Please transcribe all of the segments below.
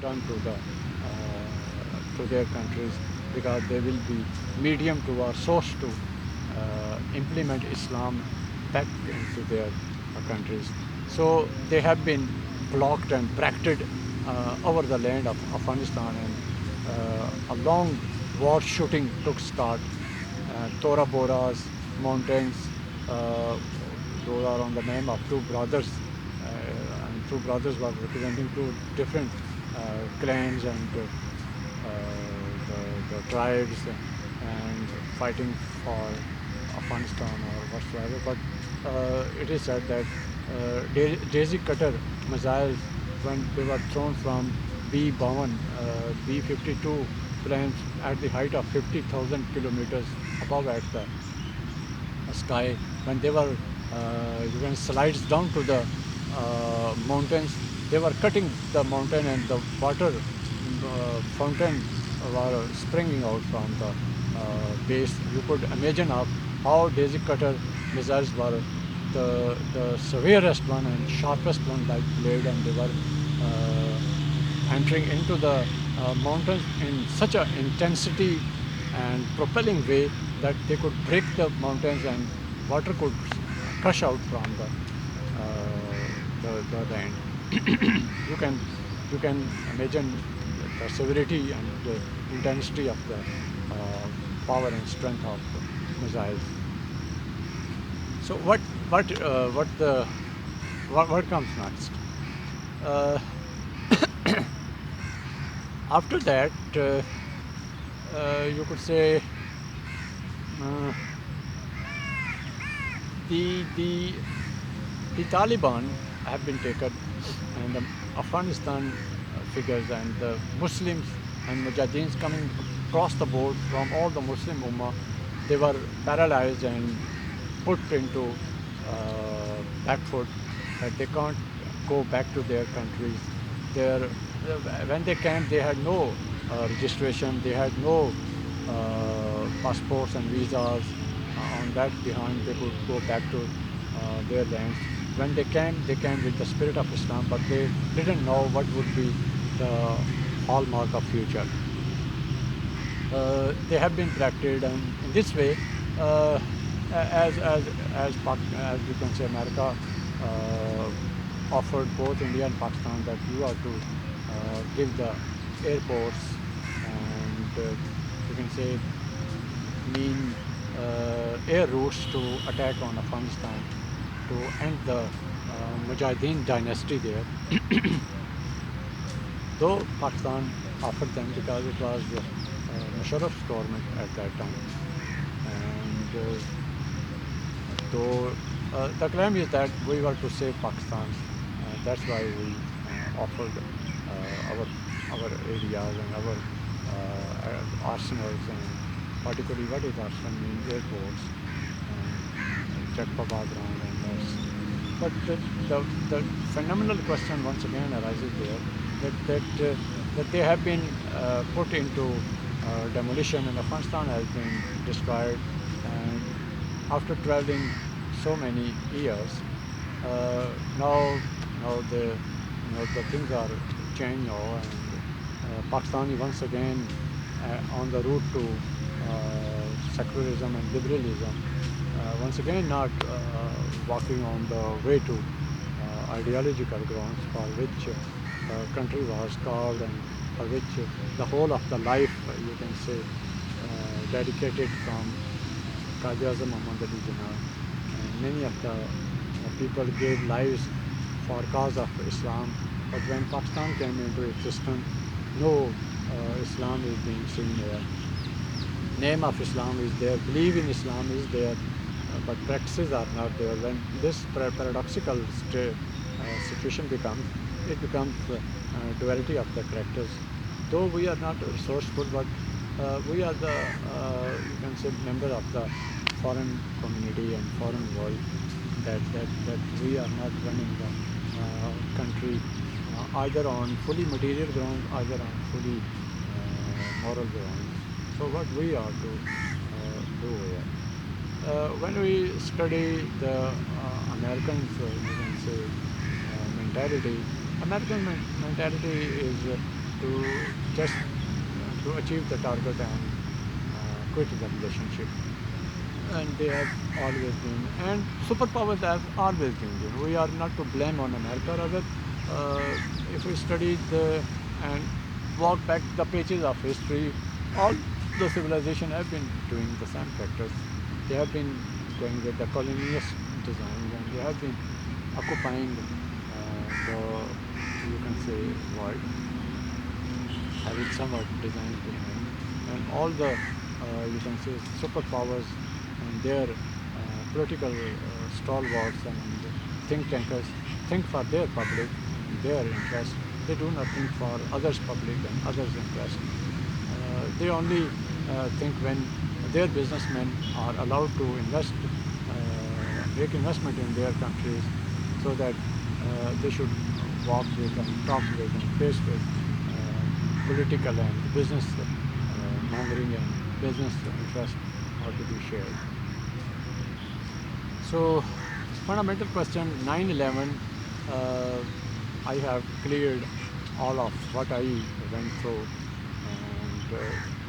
return to their countries, because they will be medium to or source to implement Islam back into their countries. So they have been blocked and bracketed over the land of Afghanistan, and a long war shooting took start. Tora Bora's mountains, uh, those are on the name of two brothers, and two brothers were representing two different clans and the tribes, and fighting for Afghanistan or whatsoever. But it is said that daisy cutter missiles, when they were thrown from B-51, B-52 planes at the height of 50,000 kilometers above at the sky, when they were you can slides down to the mountains, they were cutting the mountain, and the water fountain were springing out from the base. You could imagine of how daisy cutter missiles were the severest one and sharpest one like blade, and they were entering into the mountains in such an intensity and propelling way that they could break the mountains, and water could gush out from the end. You can imagine the severity and the intensity of the power and strength of the missiles. So what comes next? Uh, After that, you could say uh, the Taliban have been taken, and the Afghanistan figures and the Muslims and Mujahideens coming across the board from all the Muslim Ummah, they were paralyzed and put into back foot, that they can't go back to their countries. When they came, they had no registration, they had no passports and visas. On that behind, they could go back to their lands. When they came with the spirit of Islam, but they didn't know what would be the hallmark of future. They have been bracketed, and in this way, as you can say, America offered both India and Pakistan that you are to give the airports and you can say mean air routes to attack on Afghanistan to end the Mujahideen dynasty there. Though Pakistan offered them because it was Musharraf's government at that time, and though the claim is that we were to save Pakistan, that's why we offered our areas and our arsenals, and particularly what is arsenal means airports, Chakpabad round and that's. But the phenomenal question once again arises there, that they have been put into demolition, and Afghanistan has been destroyed, and after traveling so many years, now the things are changed now, and Pakistan is once again on the route to secularism and liberalism, once again not walking on the way to ideological grounds for which country was carved, and for which the whole of the life, you can say, dedicated from Qazi-Azam Muhammad Ali Jinnah. And many of the people gave lives for cause of Islam, but when Pakistan came into existence, no Islam is being seen there. Name of Islam is there, belief in Islam is there, but practices are not there. When this paradoxical situation becomes, it becomes duality of the characters. Though we are not resourceful, but we are the, you can say, member of the foreign community and foreign world, that we are not running the country either on fully material ground, either on fully moral ground. So what we are to do here? When we study the Americans, you can say, mentality, American mentality is to just to achieve the target and quit the relationship. And they have always been, and superpowers have always been there. We are not to blame on America. Rather, if we study and walk back the pages of history, all the civilization have been doing the same factors. They have been going with the colonialist designs, and they have been occupying the, you can say, world, having some of designs behind, and all the you can say superpowers and their political stalwarts and think tankers think for their public and their interest. They do not think for others' public and others' interest. They only think when their businessmen are allowed to invest, make investment in their countries, so that they should walk with and talk with and face with political and business mongering and business interest are to be shared. So, fundamental question 9/11, I have cleared all of what I went through, and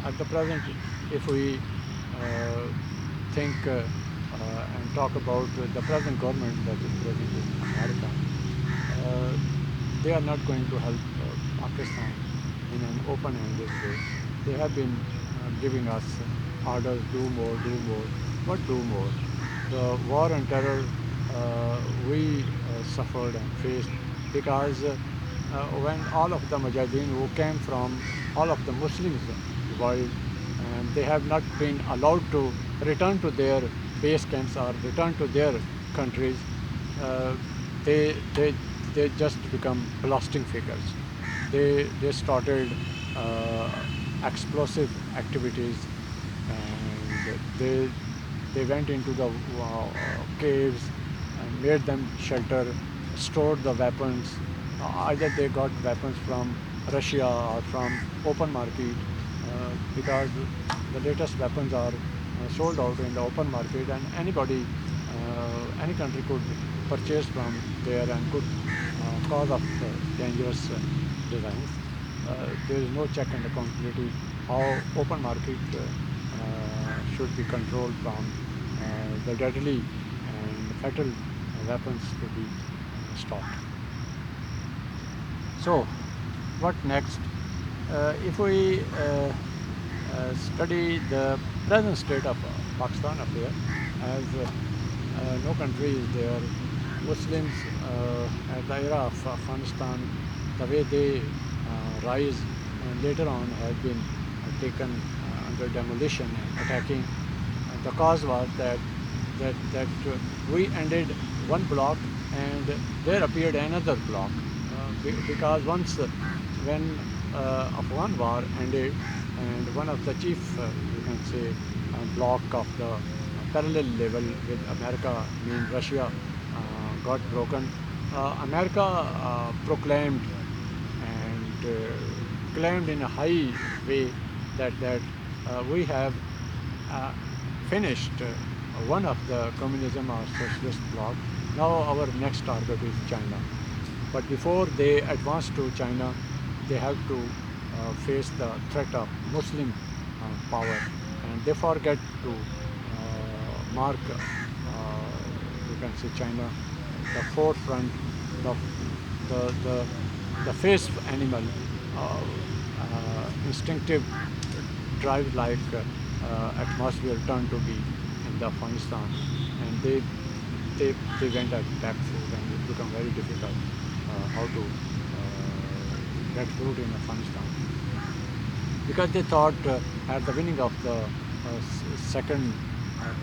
at the present, if we think and talk about the present government that is present in America, they are not going to help Pakistan in an open-handed way. They have been giving us orders, do more, but do more. The war and terror we suffered and faced because when all of the Mujahideen who came from all of the Muslims world, and they have not been allowed to return to their base camps or return to their countries, they just become blasting figures. They started explosive activities, and they went into the caves and made them shelter, stored the weapons. Either they got weapons from Russia or from open market, because the latest weapons are sold out in the open market, and anybody, any country could purchase from there and could cause of dangerous designs. There is no check and accountability how open market should be controlled from the deadly and fatal weapons to be stopped. So, what next? If we study the present state of Pakistan affair, as no country is there, Muslims at the era of Afghanistan, the way they rise later on have been taken under demolition and attacking. The cause was that we ended one block and there appeared another block, because once when Afghan war ended and one of the chief, you can say, block of the parallel level with America, mean Russia, got broken, America proclaimed and claimed in a high way that we have finished one of the communism or socialist bloc. Now our next target is China. But before they advance to China, they have to face the threat of Muslim power, and they forget to mark, you can say, China, the forefront, the face animal, instinctive drive like atmosphere turned to be in the Afghanistan, and they went at back foot, and it became very difficult how to get food in Afghanistan, because they thought at the beginning of the second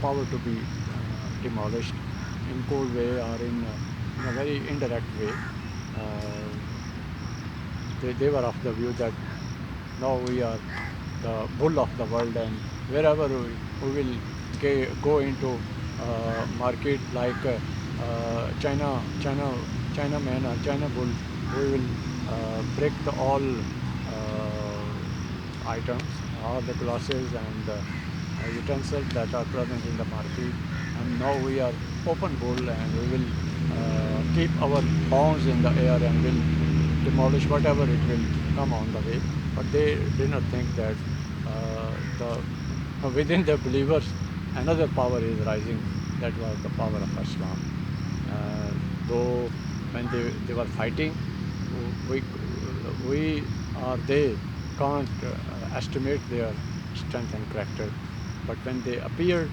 power to be demolished in cold way or in a very indirect way. They were of the view that now we are the bull of the world, and wherever we will go into market like China man or China bull, we will break all items, all the glasses and utensils that are present in the market, and now we are open bull, and we will keep our bounds in the air and will demolish whatever it will come on the way, but they did not think that within the believers another power is rising. That was the power of Islam. Though when they were fighting, we, we or they can't estimate their strength and character. But when they appeared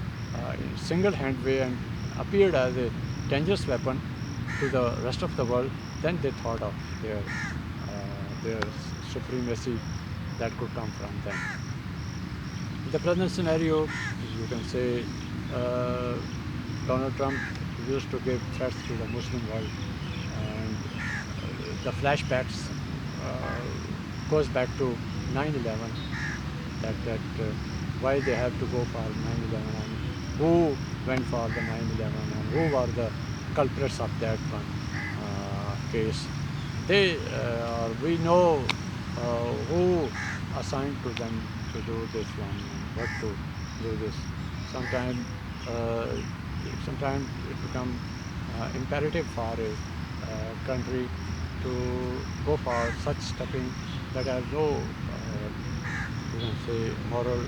in single-hand way and appeared as a dangerous weapon to the rest of the world, then they thought of their supremacy that could come from them. The present scenario, you can say, Donald Trump used to give threats to the Muslim world, and the flashbacks goes back to 9/11. That why they have to go for 9/11 and who went for the 9/11 and who were the culprits of that one case. We know who assigned to them to do this one and what to do this. Sometimes it becomes imperative for a country to go for such stepping that has no you can say moral,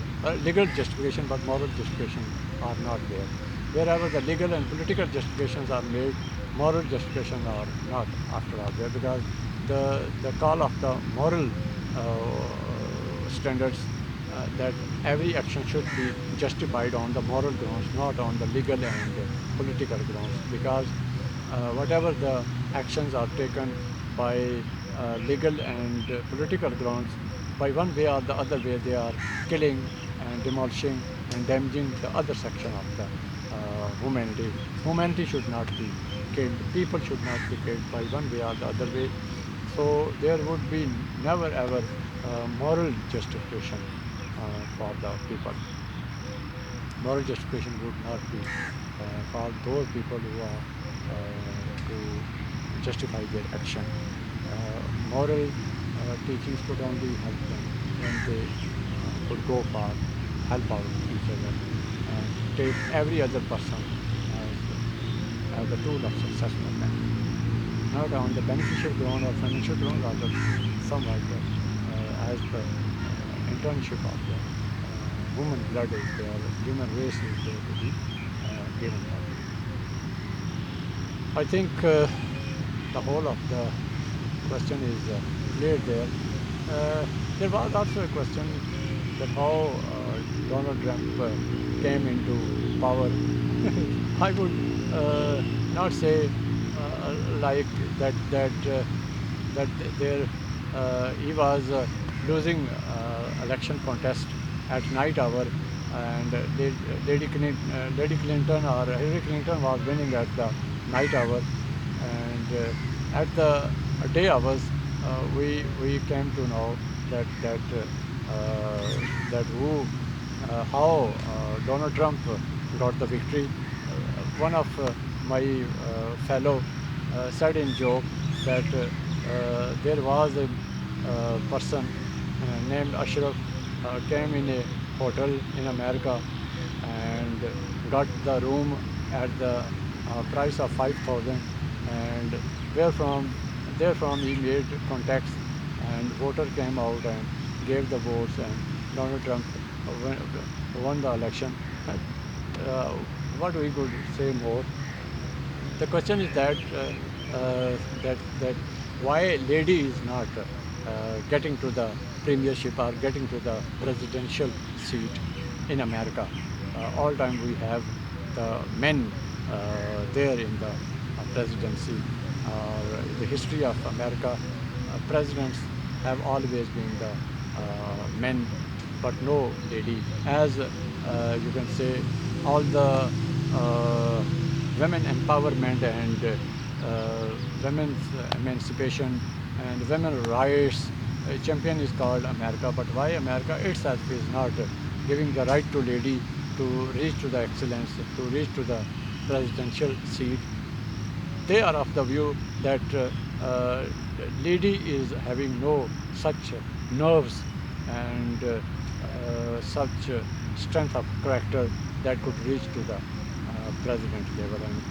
legal justification, but moral justification are not there. Wherever the legal and political justifications are made, moral justifications are not after all there, because the call of the moral standards that every action should be justified on the moral grounds, not on the legal and political grounds, because whatever the actions are taken by legal and political grounds, by one way or the other way, they are killing and demolishing and damaging the other section of the humanity. Humanity should not be killed. People should not be killed by one way or the other way. So there would be never ever moral justification for the people. Moral justification would not be for those people who are to justify their action. Moral teachings could only help them when they could go for help out each other and take every other person as a tool of success for them. Not on the beneficial ground or financial ground, rather somewhat as the internship of the human blood is there, human race is there to be given up. I think the whole of the question is clear there. There was also a question that how Donald Trump came into power. I would not say like that there he was losing election contest at night hour, and Lady Clinton or Hillary Clinton was winning at the night hour, and at the day hours we came to know that how Donald Trump got the victory. One of my fellow said in joke that there was a person named Ashraf came in a hotel in America and got the room at the price of 5,000, and therefrom he made contacts, and voter came out and gave the votes, and Donald Trump won the election. What we could say more? The question is that why lady is not getting to the premiership or getting to the presidential seat in America. All time we have the men there in the presidency. The history of America, presidents have always been the men, but no lady. As you can say, all the women empowerment and women's emancipation and women rights champion is called America, but why America itself is not giving the right to lady to reach to the excellence, to reach to the presidential seat? They are of the view that lady is having no such nerves and such strength of character that could reach to the president level and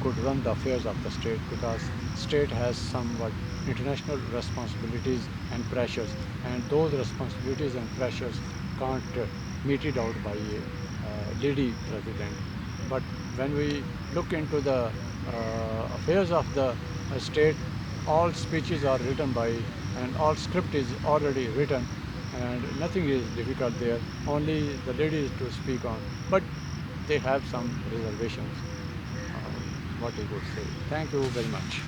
could run the affairs of the state, because state has somewhat international responsibilities and pressures, and those responsibilities and pressures can't meted out by a lady president. But when we look into the affairs of the state, all speeches are written by, and all script is already written, and nothing is difficult there. Only the lady is to speak on, but they have some reservations. What I would say. Thank you very much.